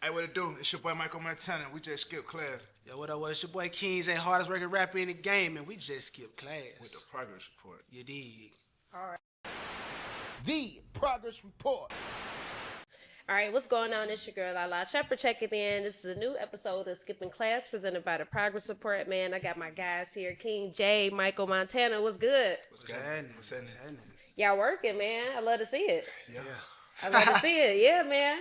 Hey, what it do? It's your boy Mykko Montana. We just skipped class Yo, what up? What? It's your boy King Jai, hardest working rapper in the game, and we just skipped class. with the progress report. You dig? The Progress Report. All right, what's going on? It's your girl Lalaa Shepard checking in. This is a new episode of Skipping Class presented by the Progress Report. Man, I got my guys here, King Jai, Mykko Montana. What's good? What's happening? What's happening? Y'all working, man. I love to see it. Yeah. I love to see it. Yeah, man.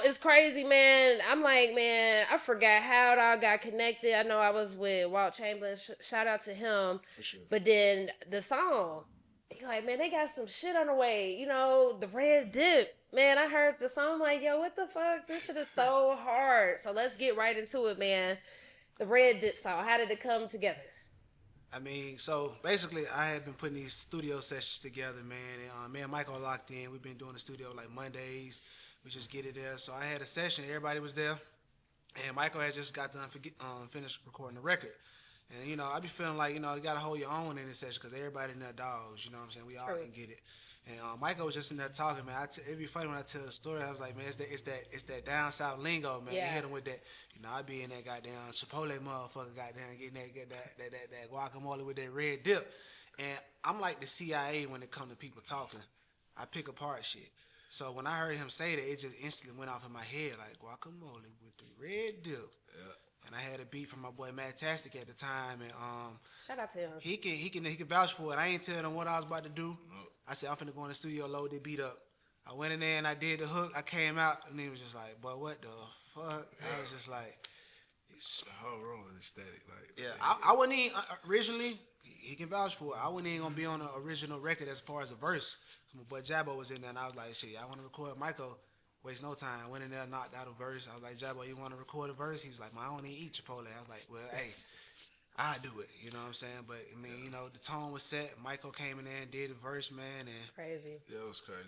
It's crazy, man. I'm like, man, I forgot how it all got connected. I know I was with Walt Chamberlain. Shout out to him. For sure. But then the song, he like, man, they got some shit on the way. The red dip. Man, I heard the song, like, yo, what the fuck? This shit is so hard. So let's get right into it, man. The red dip song. How did it come together? I mean, so basically, I had been putting these studio sessions together, man. And me and Michael locked in. We've been doing the studio like Mondays. We just get it there. So I had a session. Everybody was there. And Michael had just got done finished recording the record. And, I be feeling like, you got to hold your own in this session because everybody in there dogs, you know what I'm saying? We all can get it. And Michael was just in there talking, man. It'd be funny when I tell the story. I was like, man, it's that down south lingo, man. Yeah. You hit him with that. I be in that goddamn Chipotle motherfucker, goddamn getting that guacamole with that red dip. And I'm like the CIA when it come to people talking. I pick apart shit. So when I heard him say that, it just instantly went off in my head like guacamole with the red dip. Yeah. And I had a beat from my boy Mattastic at the time, and Shout out to him. he can vouch for it. I ain't telling him what I was about to do. Nope. I said I'm finna go in the studio, load the beat up. I went in there and I did the hook. I came out and he was just like, "Boy, what the fuck?" I was just like, The whole room was ecstatic. Like, "Yeah." I wasn't even originally. He can vouch for it. I wasn't even gonna be on the original record as far as a verse. My boy Jabbo was in there, and I was like, "Shit, I want to record Michael." Waste no time. Went in there, knocked out a verse. I was like, Jabbo, you want to record a verse? He was like, man, I don't even eat Chipotle. I was like, well, hey, I do it. You know what I'm saying? But, I mean, the tone was set. Michael came in there and did the verse, man. And Crazy. yeah, it was crazy.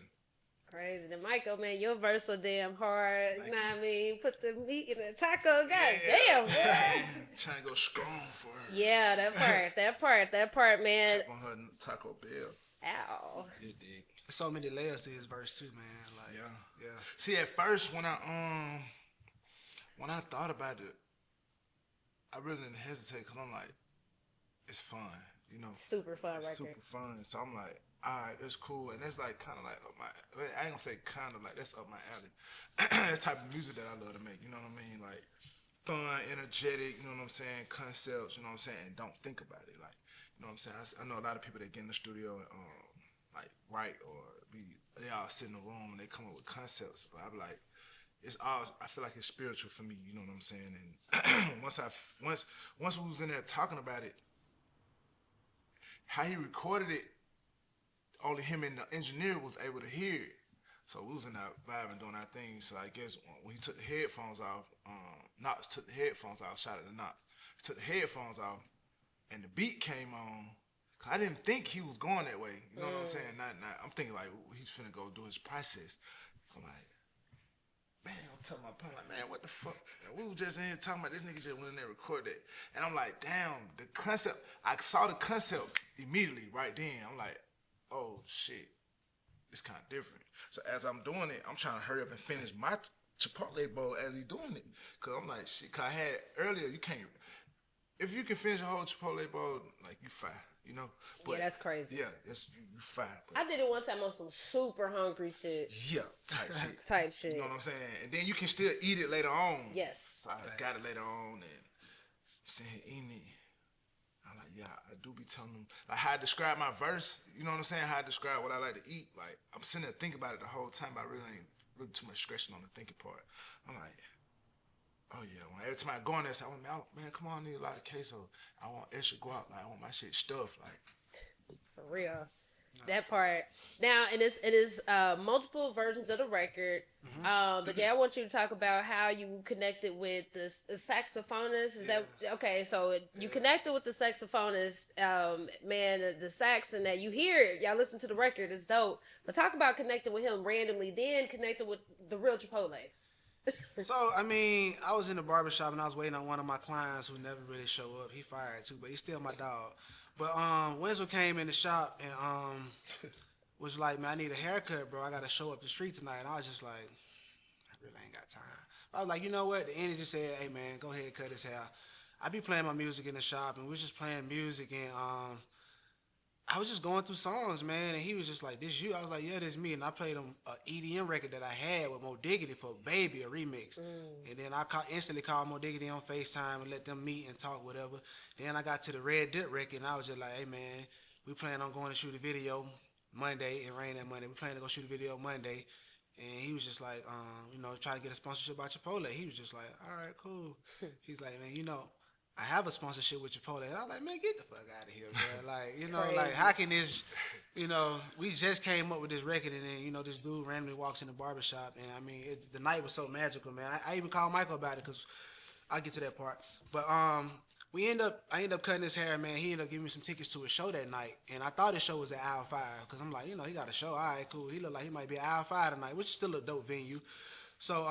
Crazy. Then Mykko, man, your verse so damn hard. You know what I mean? Put the meat in the taco. God damn, boy. Trying to go strong for her. Yeah, that part, man. Tap on her Taco Bell. Ow. It did. there's so many layers to his verse, too, man. Like, Yeah. yeah. See, at first when I thought about it, I really didn't hesitate because I'm like, it's fun, Super fun It's record. super fun. So I'm like, all right, that's cool, and that's like kind of like up my. I ain't gonna say kind of like that's up my alley. That's the type of music that I love to make. You know what I mean? Like fun, energetic. You know what I'm saying? Concepts. You know what I'm saying? And don't think about it. Like you know what I'm saying? I know a lot of people that get in the studio and like write or they all sit in the room and they come up with concepts. But I be like, it's all. I feel like it's spiritual for me. You know what I'm saying? And once we was in there talking about it, how he recorded it, only him and the engineer was able to hear it. So we was in that vibe and doing our thing. So I guess when he took the headphones off, Knox took the headphones off. Shout out to Knox. He took the headphones off, and the beat came on. Cause I didn't think he was going that way. You know what I'm saying? Not. I'm thinking like he's finna go do his process. I'm like, man, I'm telling my partner, like, man, what the fuck? And we were just in here talking about this nigga just went in there and recorded it. And I'm like, damn, the concept. I saw the concept immediately right then. I'm like, oh shit, it's kind of different. So as I'm doing it, I'm trying to hurry up and finish my Chipotle bowl as he's doing it. Cause I'm like, shit, cause I had earlier, you can't, if you can finish a whole Chipotle bowl, like you fine, But, Yeah, that's crazy. Yeah, you fine. But, I did it one time on some super hungry shit. yeah, type shit. You You know what I'm saying? And then you can still eat it later on. Yes. So I got it later on and I'm sitting here eating it. I'm like, yeah, I do be telling them, like how I describe my verse, you know what I'm saying? How I describe what I like to eat. Like, I'm sitting there thinking about it the whole time, but I really ain't really too much stressing on the thinking part. I'm like, oh yeah, every time I go in there, I say, man, come on, I need a lot of queso. I want extra guac, like I want my shit stuffed, like. For real. That part. Now, it is multiple versions of the record. But yeah, I want you to talk about how you connected with the saxophonist. Is that okay? So you connected with the saxophonist, man, the sax, and that you hear it. Y'all listen to the record. It's dope. But talk about connecting with him randomly, then connecting with the real Chipotle. So, I mean, I was in the barbershop and I was waiting on one of my clients who never really show up. He fired too, but he's still my dog. But Wenzl came in the shop and was like, man, I need a haircut, bro. I got to show up the street tonight. And I was just like, really ain't got time. I was like, you know what? The energy said, hey, man, go ahead, cut his hair. I be playing my music in the shop, and we was just playing music, and I was just going through songs, man, and he was just like, this you? I was like, yeah, this me. And I played him an EDM record that I had with Mo Diggity for Baby, a remix. And then I instantly called Mo Diggity on FaceTime and let them meet and talk, whatever. Then I got to the Red Dip record, and I was just like, hey, man, we plan on going to shoot a video Monday. It rained that Monday. We plan to go shoot a video Monday. And he was just like, trying to get a sponsorship by Chipotle. He was just like, all right, cool. He's like, man, I have a sponsorship with Chipotle. And I was like, man, get the fuck out of here, bro. Like, like, how can this, we just came up with this record, and then, this dude randomly walks in the barbershop. And, I mean, the night was so magical, man. I even called Michael about it because I'll get to that part. But I ended up cutting his hair, man. He ended up giving me some tickets to a show that night. And I thought his show was at Aisle 5 because I'm like, he got a show. All right, cool. He looked like he might be at Aisle 5 tonight, which is still a dope venue. So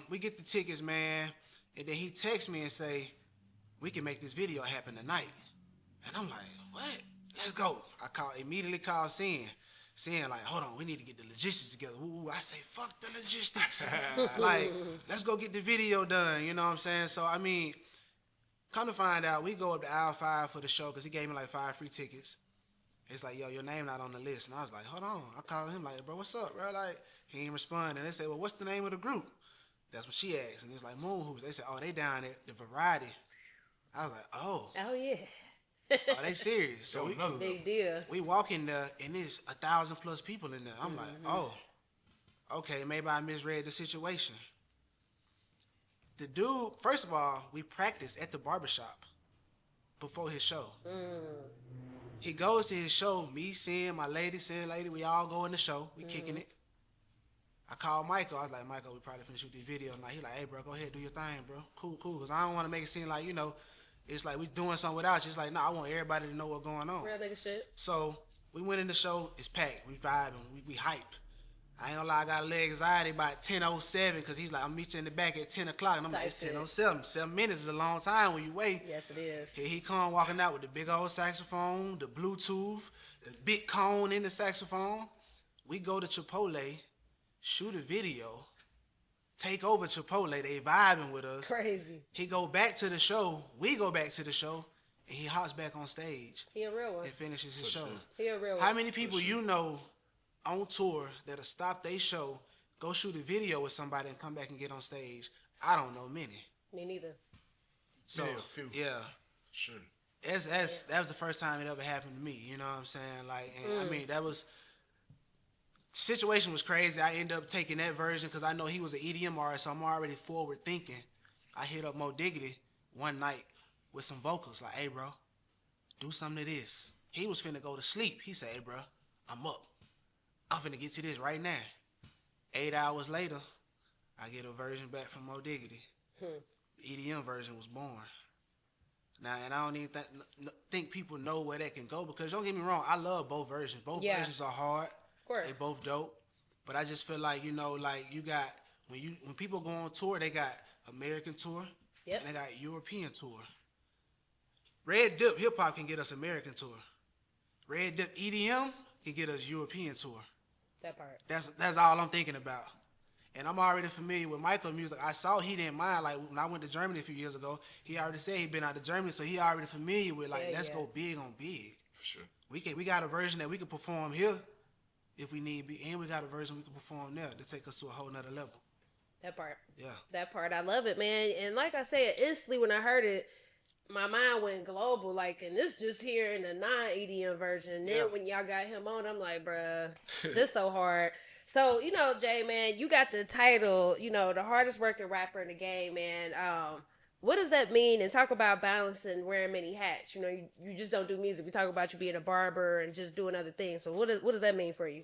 we get the tickets, man. And then he texts me and say, we can make this video happen tonight. And I'm like, what? Let's go. I immediately call Sin, like, hold on, we need to get the logistics together. Ooh, I say, fuck the logistics. Like, let's go get the video done, you know what I'm saying? So, I mean, come to find out, we go up to Aisle 5 for the show because he gave me like 5 free tickets. It's like, yo, your name not on the list. And I was like, hold on. I called him like, bro, what's up, bro? Like, he ain't respond. And they said, well, what's the name of the group? That's what she asked. And it's like, Moon Hoops. They said, oh, they down at the Variety. I was like, oh. Oh, yeah. Are they serious? So big deal. We walk in there, and there's 1,000+ people in there. I'm like, oh, okay, maybe I misread the situation. The dude, first of all, we practiced at the barbershop before his show. He goes to his show, me, Sin, my lady, we all go in the show. We kicking it. I called Michael. I was like, Michael, we probably finna shoot this video. And he like, hey, bro, go ahead, do your thing, bro. Cool. Because I don't want to make it seem like, it's like we doing something without you. It's like, I want everybody to know what's going on. Real nigga shit. So we went in the show. It's packed. We vibing. We hyped. I ain't gonna lie, I got a little anxiety about 10:07 because he's like, I'll meet you in the back at 10 o'clock. And I'm like, it's 10:07. 7 minutes is a long time when you wait. Yes, it is. Here he come walking out with the big old saxophone, the Bluetooth, the big cone in the saxophone. We go to Chipotle, shoot a video, take over Chipotle. They vibing with us. Crazy. He go back to the show. We go back to the show, and he hops back on stage. He a real one. And finishes his show. He a real one. How many people you know on tour that'll stop their show, go shoot a video with somebody, and come back and get on stage? I don't know many. Me neither. So Yeah, a few. Yeah. Sure. That was the first time it ever happened to me. You know what I'm saying? Like, and I mean, that was. Situation was crazy. I ended up taking that version because I know he was an EDM artist, so I'm already forward thinking. I hit up Mo Diggity one night with some vocals, like, hey, bro, do something to this. He was finna go to sleep. He said, hey, bro, I'm up. I'm finna get to this right now. 8 hours later, I get a version back from Mo Diggity. The EDM version was born. Now, and I don't even think people know where that can go because don't get me wrong, I love both versions. Both versions are hard. They both dope, but I just feel like, like you got when people go on tour, they got American tour, and they got European tour. Red Dip Hip Hop can get us American tour. Red Dip EDM can get us European tour. That part. That's all I'm thinking about. And I'm already familiar with Mykko music. I saw he didn't mind. Like when I went to Germany a few years ago, he already said he'd been out to Germany, so he already familiar with let's go big on big. For sure. We got a version that we can perform here. If we need be, and we got a version we can perform there to take us to a whole nother level. That part. Yeah. That part. I love it, man. And like I said, instantly when I heard it, my mind went global. Like, and this just here in the non-EDM version. And then when y'all got him on, I'm like, bruh, this so hard. So, Jay, man, you got the title, the hardest working rapper in the game, man. What does that mean? And talk about balancing wearing many hats. You just don't do music. We talk about you being a barber and just doing other things. So what does that mean for you?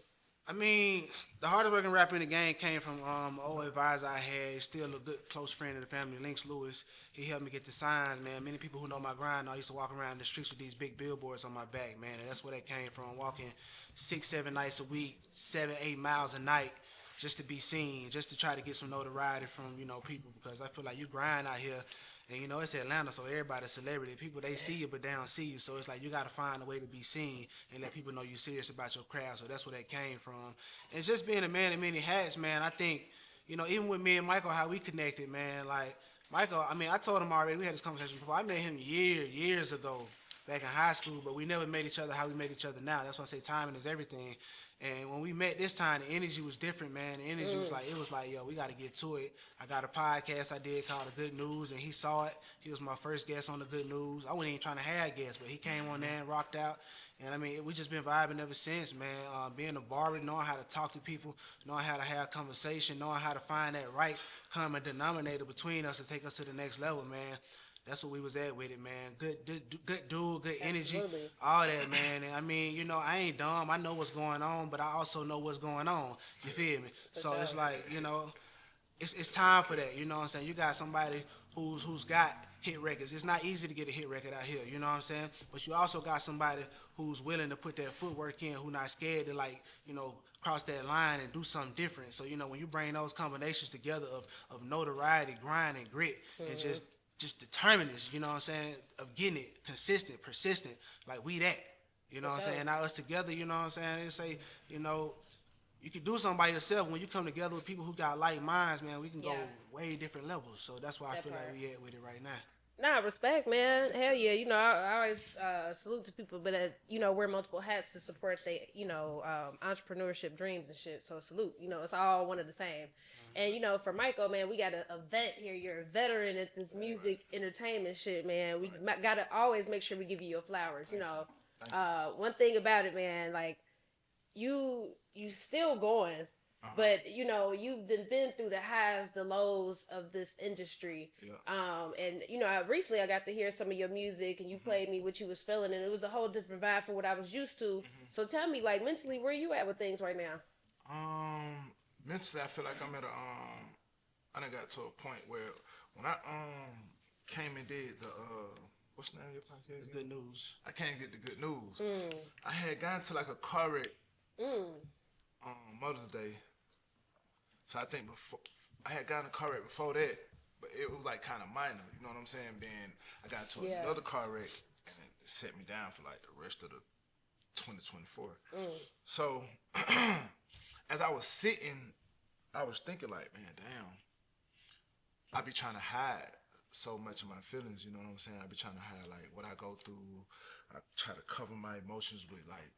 I mean, the hardest working rapper in the game came from old advisor I had. He's still a good close friend of the family, Lynx Lewis. He helped me get the signs, man. Many people who know my grind, I used to walk around the streets with these big billboards on my back, man. And that's where that came from, walking 6-7 nights a week, 7-8 miles a night, just to be seen, just to try to get some notoriety from, people. Because I feel like you grind out here, and, it's Atlanta, so everybody's a celebrity. People, they see you, but they don't see you. So it's like you got to find a way to be seen and let people know you're serious about your craft. So that's where that came from. And just being a man in many hats, man, I think, you know, even with me and Michael, how we connected, man. Like Michael, I mean, I told him already. We had this conversation before. I met him years ago, back in high school, but we never met each other how we met each other now. That's why I say timing is everything. And when we met this time, the energy was different, man. The energy was like, it was like, yo, we got to get to it. I got a podcast I did called The Good News, and he saw it. He was my first guest on The Good News. I wasn't even trying to have guests, but he came on there and rocked out. And I mean, we just been vibing ever since, man. Being a barber, knowing how to talk to people, knowing how to have conversation, knowing how to find that right common denominator between us to take us to the next level, man. That's what we was at with it, man. Good dude, good energy, Absolutely. all that, man. And I mean, you know, I ain't dumb. I know what's going on, but I also know what's going on. You feel me? So sure. it's like, you know, it's time for that. You know what I'm saying? You got somebody who's got hit records. It's not easy to get a hit record out here. You know what I'm saying? But you also got somebody who's willing to put that footwork in, who not scared to, like, you know, cross that line and do something different. So, you know, when you bring those combinations together of notoriety, grind, and grit, and just determinedness, you know what I'm saying, of getting it consistent, persistent, like we that. You know what I'm saying? Now us together, you know what I'm saying? They say, you know, you can do something by yourself. When you come together with people who got like minds, man, we can go way different levels. So that's why I feel like we at with it right now. Nah, respect, man. Hell yeah. You know, I always salute to people, but you know, wear multiple hats to support the, you know, entrepreneurship dreams and shit. So salute. You know, it's all one of the same. And you know, for Michael, man, we got a vet here. You're a veteran at this music entertainment shit, man. We gotta always make sure we give you your flowers. You know, one thing about it, man, like you still going. But you know, you've been through the highs, the lows of this industry. And you know, recently I got to hear some of your music, and you played me what you was feeling, and it was a whole different vibe from what I was used to. So tell me, like, mentally, where you at with things right now? Mentally, I feel like I'm at I done got to a point where when I came and did the what's the name of your podcast? Good News. I can't get the Good News. I had gotten to like a car wreck Mother's Day. So I think before I had gotten a car wreck before that, but it was like kind of minor, you know what I'm saying? Then I got into another car wreck, and it set me down for like the rest of the 2024. So as I was sitting, I was thinking like, man, damn, I be trying to hide so much of my feelings, you know what I'm saying? I be trying to hide like what I go through. I try to cover my emotions with like,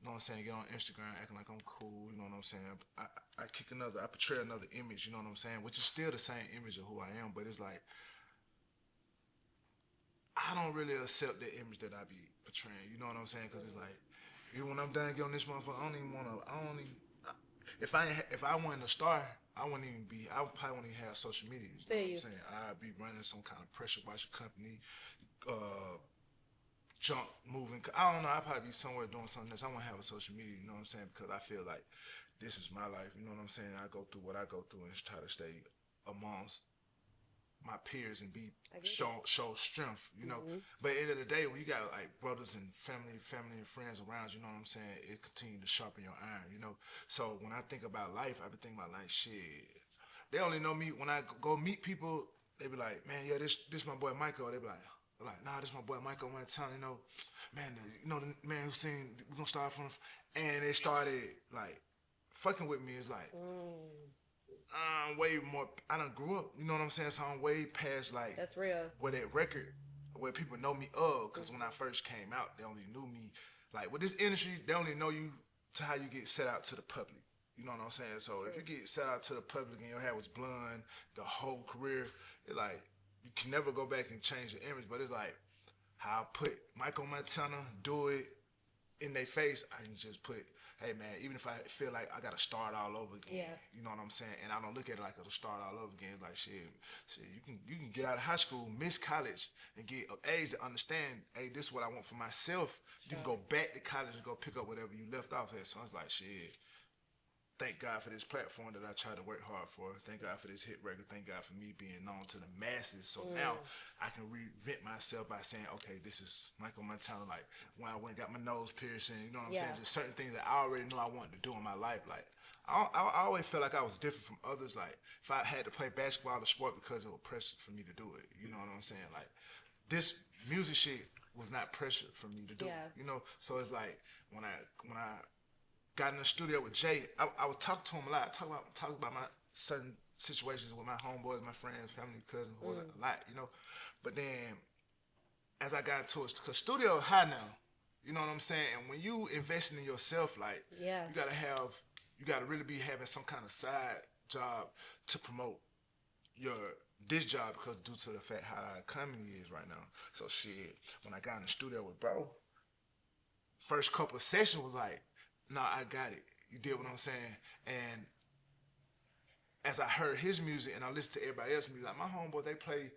you know what I'm saying, get on Instagram acting like I'm cool, you know what I'm saying? I portray another image, you know what I'm saying, which is still the same image of who I am, but it's like, I don't really accept the image that I be portraying, you know what I'm saying? Because it's like, even when I'm done getting on this motherfucker, if I wasn't a star, I probably wouldn't even have social media, you know what I'm saying? I'd be running some kind of pressure washer company, junk moving. I don't know. I'd probably be somewhere doing something else. I won't have a social media, you know what I'm saying? Because I feel like this is my life, you know what I'm saying? I go through what I go through and try to stay amongst my peers and show strength, you know. But at the end of the day, when you got like brothers and family and friends around, you know what I'm saying, it continue to sharpen your iron, you know. So when I think about life, I be thinking about like, shit, they only know me when I go meet people. They be like, man, yeah, this my boy Michael. They be like, nah, this my boy Mykko Montana, you know, man, the man who's saying we're gonna start from, and they started like fucking with me. It's like, I'm way more, I done grew up, you know what I'm saying? So I'm way past like, that's real. Where that record, where people know me of, because when I first came out, they only knew me, like with this industry, they only know you to how you get set out to the public. You know what I'm saying? So if you get set out to the public and your hair was blonde the whole career, it like, you can never go back and change the image, but it's like how I put Mykko Montana, do it in their face, I can just put, hey man, even if I feel like I gotta start all over again, you know what I'm saying? And I don't look at it like it'll start all over again. It's like shit, you can get out of high school, miss college, and get of age to understand, hey, this is what I want for myself. You can go back to college and go pick up whatever you left off at. So it's like shit. Thank God for this platform that I try to work hard for. Thank God for this hit record. Thank God for me being known to the masses. So now I can reinvent myself by saying, okay, this is Mykko Montana. Like when I went and got my nose piercing, you know what I'm saying? There's certain things that I already know I wanted to do in my life. Like I always felt like I was different from others. Like if I had to play basketball or sport because it was pressure for me to do it. You know what I'm saying? Like this music shit was not pressure for me to do. You know? So it's like when I got in the studio with Jay, I was talking to him a lot. I talk about certain situations with my homeboys, my friends, family, cousins, a lot, you know. But then as I got into it, cause studio high now, you know what I'm saying? And when you investing in yourself, like you gotta really be having some kind of side job to promote this job, because due to the fact how the economy is right now. So shit, when I got in the studio with bro, first couple of sessions was like, nah, I got it. You did what I'm saying? And as I heard his music and I listened to everybody else's music, like my homeboys, they play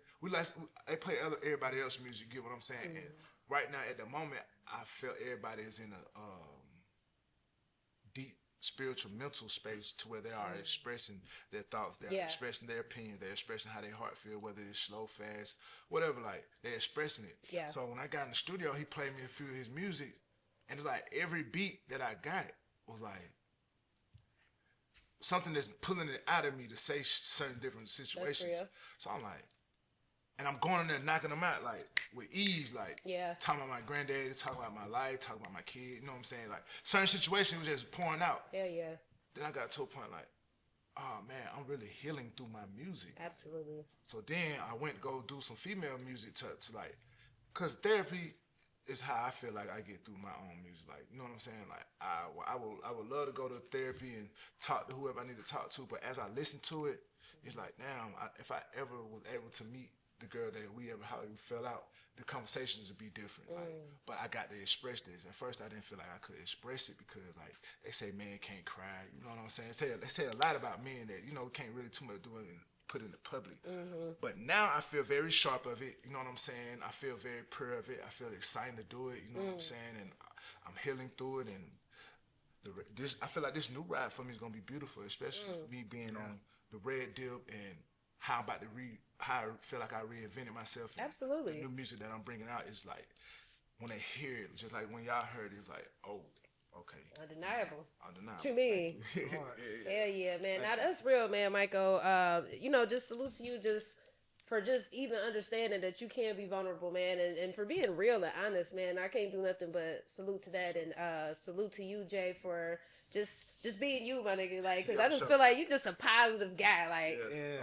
everybody else's music. You get what I'm saying? And right now, at the moment, I feel everybody is in a deep spiritual, mental space to where they are expressing their thoughts, they're expressing their opinions, they're expressing how their heart feel, whether it's slow, fast, whatever. Like they're expressing it. Yeah. So when I got in the studio, he played me a few of his music, and it's like every beat that I got was like something that's pulling it out of me to say certain different situations. So I'm like, and I'm going in there knocking them out like with ease, like talking about my granddaddy, talking about my life, talking about my kid. You know what I'm saying? Like certain situations was just pouring out. Yeah. Then I got to a point like, oh man, I'm really healing through my music. Absolutely. So then I went to go do some female music to like, cause therapy is how I feel like I get through my own music. Like, you know what I'm saying? Like I would love to go to therapy and talk to whoever I need to talk to, but as I listen to it, it's like, damn, if I ever was able to meet the girl that how we fell out, the conversations would be different. Like, but I got to express this. At first, I didn't feel like I could express it because, like, they say men can't cry. You know what I'm saying? They say a lot about men that, you know, can't really too much do it and put in the public. But now I feel very sharp of it. You know what I'm saying? I feel very pure of it. I feel excited to do it. You know what I'm saying? And I'm healing through it. And I feel like this new ride for me is gonna be beautiful, especially for me being on the red dip and how I'm about to how I feel like I reinvented myself. Absolutely. The new music that I'm bringing out is like, when they hear it, just like when y'all heard it, it's like, oh, okay. Undeniable. What you mean? Hell yeah, man. Now that's real, man, Mykko. You know, just salute to you for just even understanding that you can be vulnerable, man, and for being real and honest, man. I can't do nothing but salute to that, and salute to you, Jay, for just being you, my nigga. Like, cause I just feel like you just a positive guy, like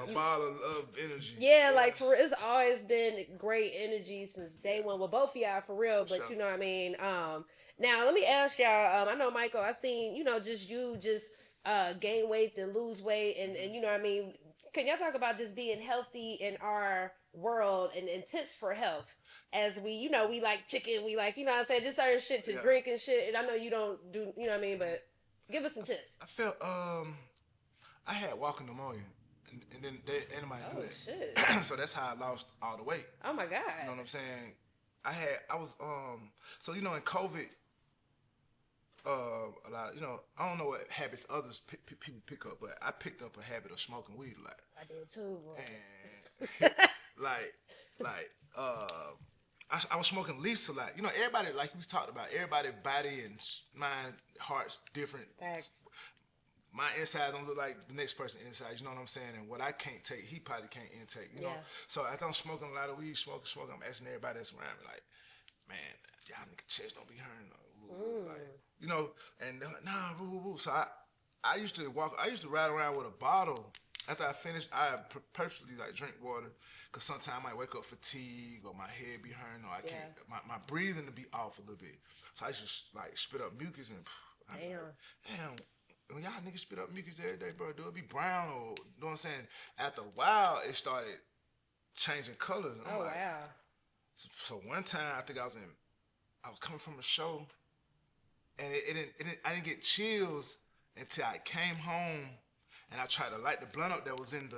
a ball of energy. Yeah, like it's always been great energy since day one. Well, both of y'all for real, but you know what I mean. Now let me ask y'all. I know, Mykko, I seen you gain weight and lose weight, and you know what I mean. Can y'all talk about just being healthy in our world and tips for health? As we like chicken, we like, you know what I'm saying, just certain shit to drink and shit. And I know you don't do, you know what I mean, but give us some tips. I felt, I had walking pneumonia, and then anybody knew that. Shit. So that's how I lost all the weight. Oh my God. You know what I'm saying? So, you know, in COVID, a lot, you know, I don't know what habits others people pick up, but I picked up a habit of smoking weed a lot. I did too, bro. And I was smoking leaves a lot. You know, everybody, like we talked about, everybody body and mind, heart's different. Facts. My inside don't look like the next person's inside. You know what I'm saying? And what I can't take, he probably can't intake. You know. So as I'm smoking a lot of weed, smoking, I'm asking everybody that's around me, like, man, y'all nigga chest don't be hurting. Like, you know, and they're like, nah, boo, boo, boo. So I used to ride around with a bottle. After I finished, I purposely like drink water, because sometimes I might wake up fatigued or my head be hurting or I can't, my breathing to be off a little bit. So I just like spit up mucus and damn, when y'all niggas spit up mucus every day, bro, do it be brown or, you know what I'm saying? After a while, it started changing colors. And I'm like, wow. So one time, I think I was coming from a show, and I didn't get chills until I came home and I tried to light the blunt up that was in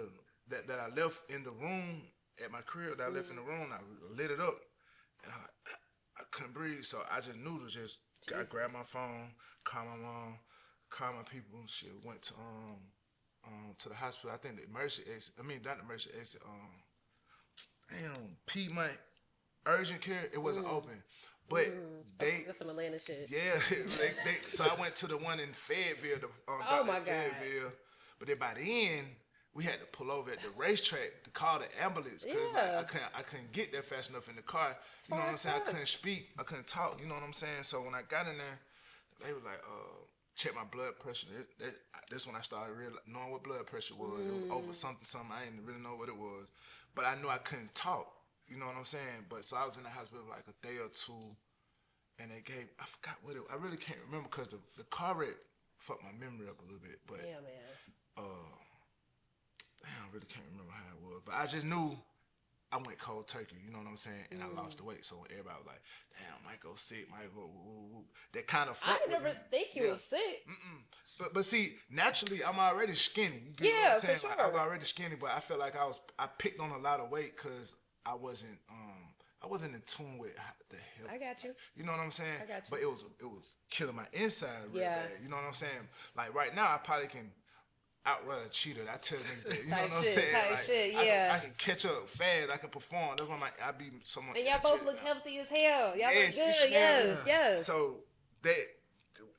that I left in the room at my crib. That I left in the room. I lit it up, and I couldn't breathe. So I just knew to I grabbed my phone, called my mom, called my people. She went to the hospital. I think the emergency exit. I mean, not the emergency exit. Piedmont urgent care. It wasn't open. But that's some Atlanta shit. Yeah, so I went to the one in Fayetteville, oh my God. Fayetteville. But then by the end, we had to pull over at the racetrack to call the ambulance, because like, I couldn't get there fast enough in the car. You know what I'm saying? I couldn't speak, I couldn't talk. You know what I'm saying? So when I got in there, they were like, check my blood pressure. That's when I started knowing what blood pressure was. It was over something. I didn't really know what it was, but I knew I couldn't talk. You know what I'm saying? But so I was in the hospital like a day or two, and they gave, I forgot what it. I really can't remember because the car wreck fucked my memory up a little bit. But yeah, man. Damn, I really can't remember how it was. But I just knew I went cold turkey, you know what I'm saying? And I lost the weight. So everybody was like, damn, Mykko sick, Mykko, woo. That kind of fucked I never think you was sick. But see, naturally, I'm already skinny. You get what I'm saying? For sure. Like, I was already skinny, but I felt like I picked on a lot of weight because I wasn't in tune with the health. I got you. You know what I'm saying? I got you. But it was killing my inside real bad. You know what I'm saying? Like right now, I probably can outrun a cheetah. I tell niggas that. You know what I'm saying? Type Like, shit, I can catch up fast. I can perform. That's why I be someone. And y'all both look healthy as hell. Y'all look good. Yes. Yes. So that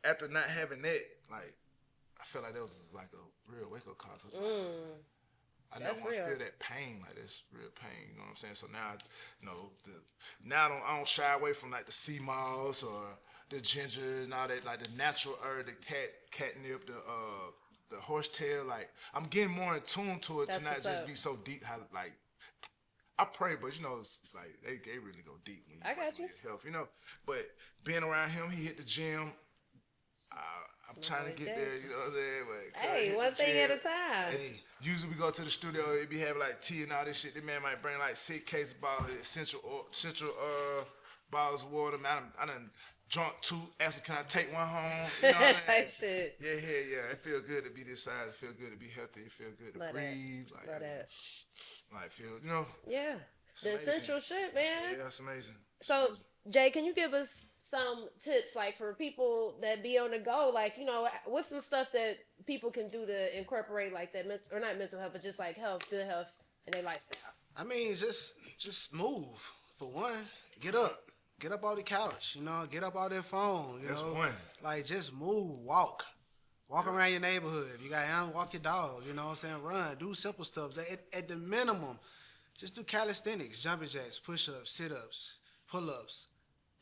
after not having that, like, I feel like that was like a real wake up call. I never want to feel that pain, like this real pain. You know what I'm saying? So now, I don't shy away from like the sea moss or the ginger and all that, like the natural herb, the catnip, the horsetail. Like I'm getting more in tune to it to not just be so deep. How like I pray, but it's like they really go deep when you I got you. Your health, But being around him, he hit the gym. I'm trying to get there, you know what I'm saying? But hey, one thing at a time. Hey, usually we go to the studio, it be having like tea and all this shit. The man might bring like 6 cases of essential bottles of water. Man, I done drunk 2. Asked him, can I take one home? You know what Type shit. Yeah. It feel good to be this size. It feel good to be healthy. It feel good to breathe. Love that. Like feel, Yeah. The amazing. essential shit, man. Yeah, it's amazing. So, Jay, can you give us some tips, like for people that be on the go, like, what's some stuff that people can do to incorporate like that, or not mental health, but just like good health in their lifestyle? I mean, just move. For one, get up off the couch, get up off that phone, That's one. Like just move, walk around your neighborhood. If you got animals, walk your dog, you know what I'm saying? Run, do simple stuff. At the minimum, just do calisthenics, jumping jacks, push-ups, sit-ups, pull-ups.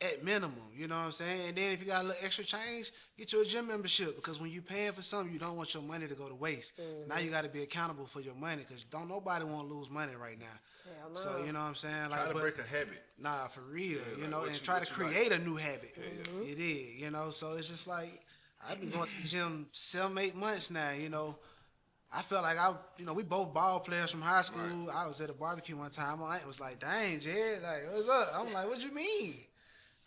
At minimum, you know what I'm saying? And then if you got a little extra change, get you a gym membership, because when you're paying for something, you don't want your money to go to waste. Now you got to be accountable for your money, because don't nobody want to lose money right now. Hell no. So, you know what I'm saying? Try to break a habit. Nah, for real, like and try to create a new habit. Yeah. It is, so it's just like, I've been going to the gym 7-8 months now, I felt like we both ball players from high school. Right. I was at a barbecue one time. My aunt was like, dang, Jared, like, what's up? I'm like, what you mean?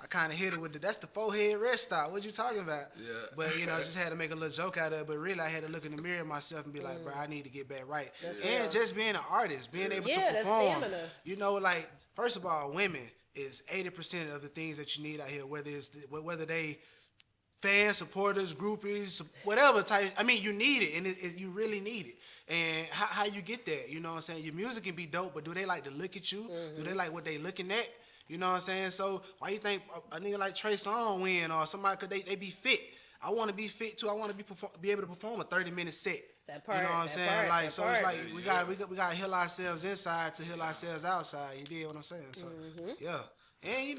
I kind of hit it with that's the forehead rest stop. What you talking about? Yeah. But, just had to make a little joke out of it. But really, I had to look in the mirror at myself and be like, bro, I need to get back right. And just being an artist, being able to perform. Stamina. Like, first of all, women is 80% of the things that you need out here, whether they fans, supporters, groupies, whatever type. I mean, you need it, and you really need it. And how you get that? You know what I'm saying? Your music can be dope, but do they like to look at you? Do they like what they looking at? You know what I'm saying? So why you think a nigga like Trey Songz win, or somebody, could they be fit? I want to be fit too. I want to be able to perform a 30-minute set. That part. You know what I'm saying? Part, it's like we got to heal ourselves inside to heal ourselves outside. You dig what I'm saying? So yeah. And hey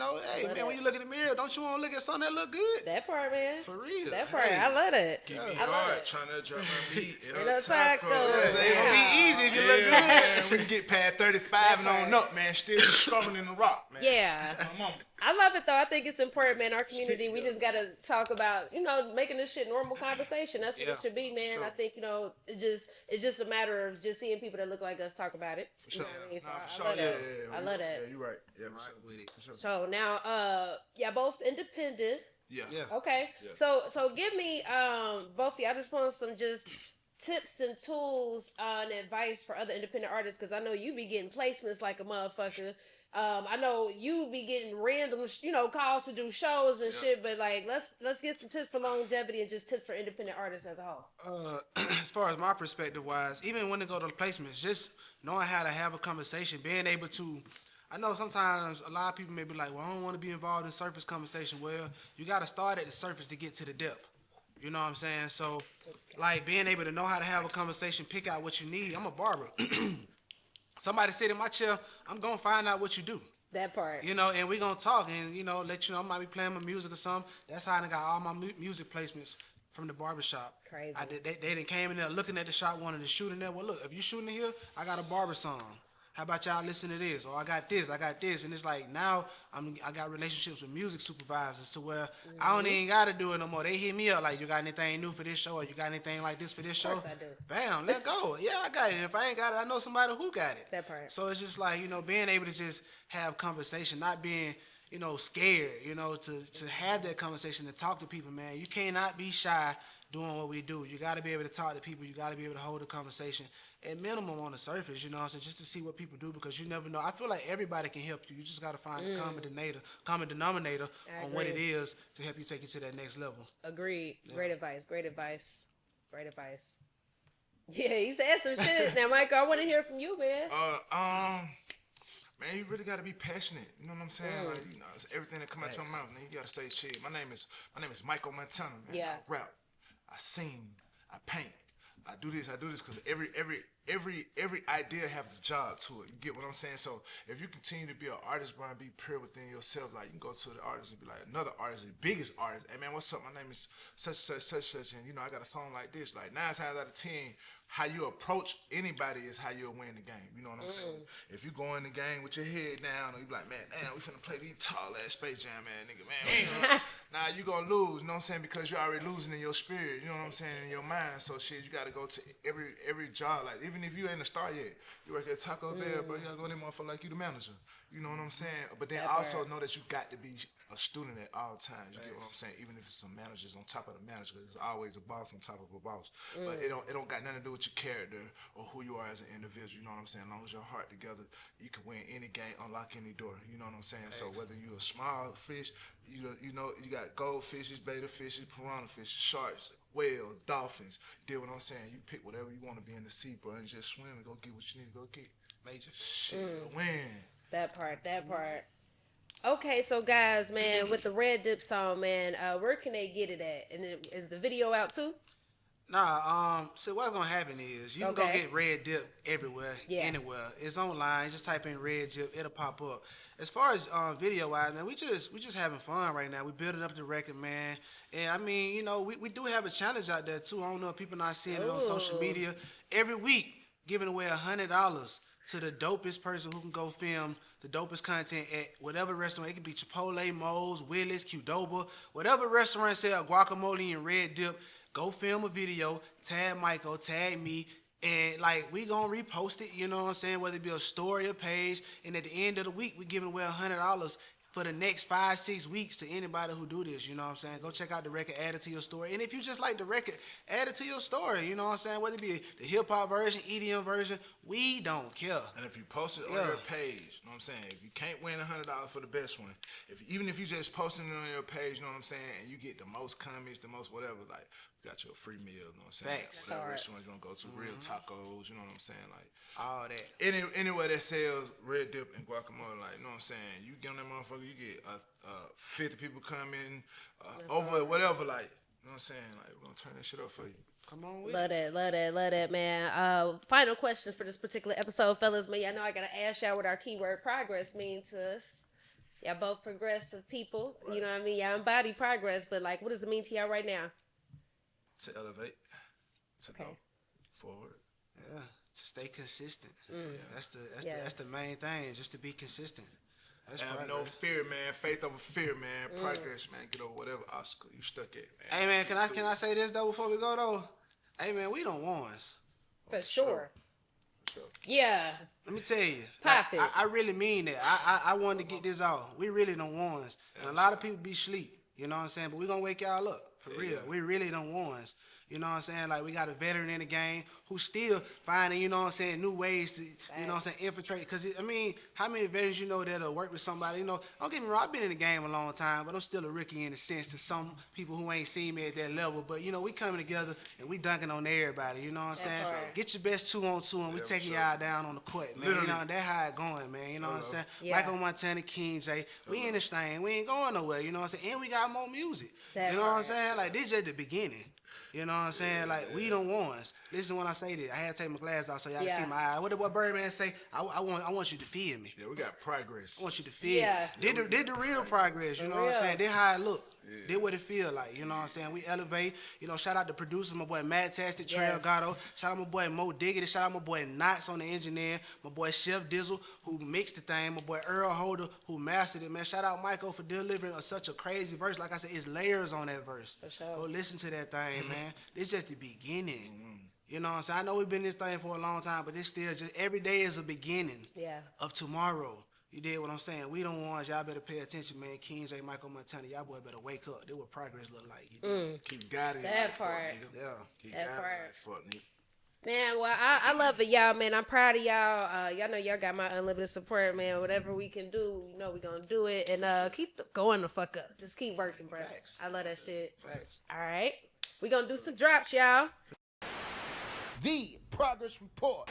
man, when you look in the mirror, don't you want to look at something that look good? That part, man. For real. That part, I love it. Get me hard trying to drop my meat. Taco. It gonna be easy if you look good. When you get past 35 and on up, man, still struggling in the rock, man. Yeah. I love it though. I think it's important, man. Our community, we just gotta talk about, making this shit normal conversation. That's what it should be, man. Sure. I think, it's just a matter of just seeing people that look like us talk about it. For sure. I love that. I love that. Yeah, you're right. Yeah, right with it. For sure. So now, both independent. Yeah. Okay. Yeah. So give me, both of you, I just want some just tips and tools and advice for other independent artists, because I know you be getting placements like a motherfucker. I know you be getting random, calls to do shows and shit, but like, let's get some tips for longevity and just tips for independent artists as a whole. As far as my perspective wise, even when they go to the placements, just knowing how to have a conversation, being able to, I know sometimes a lot of people may be like, well, I don't want to be involved in surface conversation. Well, you got to start at the surface to get to the depth. You know what I'm saying? So, like, being able to know how to have a conversation, pick out what you need. I'm a barber. Somebody sit in my chair, I'm going to find out what you do. That part. And we going to talk and, let you know I might be playing my music or something. That's how I got all my music placements from the barbershop. Crazy. They done came in there looking at the shop, wanted to shoot in there. Well, look, if you shooting in here, I got a barber song. How about y'all listen to this? Or I got this. And it's like now I got relationships with music supervisors to where I don't even got to do it no more. They hit me up like, you got anything new for this show? Or you got anything like this for this show? Of course I do. Bam, let go. Yeah, I got it. And if I ain't got it, I know somebody who got it. That part. So it's just like, being able to just have conversation, not being, scared, to have that conversation, to talk to people, man. You cannot be shy doing what we do. You got to be able to talk to people. You got to be able to hold a conversation at minimum on the surface, just to see what people do, because you never know. I feel like everybody can help you. You just got to find the common denominator on what it is to help you take you to that next level. Agreed. Yeah. Great advice. Yeah, he said some shit. Now, Mykko, I want to hear from you, man. Man, you really got to be passionate. You know what I'm saying? Like, it's everything that come out your mouth, man. You got to say shit. My name is Mykko Montana, man. Yeah. I rap, I sing, I paint. I do this because every idea has a job to it. You get what I'm saying? So if you continue to be an artist, bro, and be pure within yourself, like you can go to the artist and be like, another artist, the biggest artist. Hey man, what's up? My name is such, and I got a song like this. Like 9 times out of 10, how you approach anybody is how you'll win the game. You know what I'm saying? If you go in the game with your head down, or you be like, man, damn, we finna play these tall ass Space Jam, man, nigga, man, we ain't gonna. Nah, you gonna lose. You know what I'm saying? Because you're already losing in your spirit. You know what I'm saying? In your mind. So shit, you gotta go to every job. Like even if you ain't a star yet, you work at Taco Bell, bro. You gotta go there, motherfucker, like you the manager. You know what I'm saying? But then also know that you got to be a student at all times. You get what I'm saying? Even if it's some managers on top of the manager, there's always a boss on top of a boss. But it don't got nothing to do with your character or who you are as an individual. You know what I'm saying? As long as your heart together, you can win any game, unlock any door. You know what I'm saying? So whether you're a small fish, you got goldfishes, betta fishes, piranha fishes, sharks, whales, dolphins. You get what I'm saying? You pick whatever you want to be in the sea, bro, and just swim and go get what you need to go get. Major shit, win. That part. Okay, so guys, man, with the Red Dip song, man, where can they get it at? And is the video out too? Nah, so what's gonna happen is you can go get Red Dip everywhere, anywhere. It's online. Just type in Red Dip, it'll pop up. As far as video wise, man, we just having fun right now. We building up the record, man. And I mean, we do have a challenge out there too. I don't know if people not seeing it on social media. Every week, giving away $100 to the dopest person who can go film the dopest content at whatever restaurant. It could be Chipotle, Moe's, Willis, Qdoba, whatever restaurant sell guacamole and Red Dip. Go film a video, tag Mykko, tag me, and like we gonna repost it, you know what I'm saying? Whether it be a story or page, and at the end of the week, we giving away $100 for the next 5-6 weeks to anybody who do this, you know what I'm saying? Go check out the record, add it to your story. And if you just like the record, add it to your story, you know what I'm saying? Whether it be the hip-hop version, EDM version, we don't care. And if you post it on your page, you know what I'm saying? If you can't win $100 for the best one, even if you just posting it on your page, you know what I'm saying, and you get the most comments, the most whatever, like, you got your free meal, you know what I'm saying? Facts. Whatever restaurant you want to go to, real tacos, you know what I'm saying? Like, all that. Anywhere that sells Red Dip and guacamole, like, you know what I'm saying? You get on that motherfucker, you get 50 people coming, over whatever, like, you know what I'm saying? Like, we're going to turn that shit up for you. Come on with love that, man. Final question for this particular episode, fellas. Man, y'all know I got to ask y'all what our keyword progress mean to us. Y'all both progressive people. Right. You know what I mean? Y'all embody progress, but, like, what does it mean to y'all right now? To elevate, to go forward. Yeah, to stay consistent. That's the main thing, just to be consistent. That's have no fear, man. Faith over fear, man. Progress, man. Get over whatever obstacle you stuck at, man. Hey, man, can I say this though before we go though? Hey, man, we don't ones. For sure. Yeah. Let me tell you. Pop it. I really mean that. I wanted to get this out. We really don't ones, and a lot of people be asleep. You know what I'm saying? But we gonna wake y'all up for real. We really don't ones. You know what I'm saying? Like, we got a veteran in the game who's still finding, you know what I'm saying, new ways to, you know what I'm saying, infiltrate. Because, I mean, how many veterans you know that'll work with somebody? You know, don't get me wrong, I've been in the game a long time, but I'm still a rookie in a sense to some people who ain't seen me at that level. But, you know, we coming together and we dunking on everybody, you know what I'm saying? Right. Get your best 2-on-2 and we taking y'all down on the court, man. You know, that's how it going, man. You know what I'm saying? Mykko Montana King Jai, we in this thing. We ain't going nowhere, you know what I'm saying? And we got more music. You know what I'm saying? Like, this just the beginning. You know what I'm saying? Like, we don't ones. Listen when I say this. I had to take my glasses off so y'all can see my eye. What did Birdman say? I want you to feel me. Yeah, we got progress. I want you to feel me. Did the real progress, you know what I'm saying? This how it look. Did what it feel like, you know what I'm saying? We elevate, you know, shout out to producers, my boy Madtastic, Trail Gatto, shout out my boy Mo Diggity, shout out my boy Knots on the engineer, my boy Chef Dizzle, who mixed the thing, my boy Earl Holder, who mastered it, man. Shout out Michael for delivering such a crazy verse. Like I said, it's layers on that verse. For sure. Go listen to that thing, man. This just the beginning. You know what I'm saying? I know we've been in this thing for a long time, but it's still just, every day is a beginning of tomorrow. You did what I'm saying? We don't want y'all better pay attention, man. King Jai, Mykko Montana, y'all boy better wake up. This what progress look like. You did. Keep got it. That part. Yeah. Keep got it. Fuck, nigga. Man, well, I love it, y'all, man. I'm proud of y'all. Y'all know y'all got my unlimited support, man. Whatever we can do, you know we gonna do it. And keep going the fuck up. Just keep working, bro. Facts. I love that shit. Facts. All right. We gonna do some drops, y'all. The Progress Report.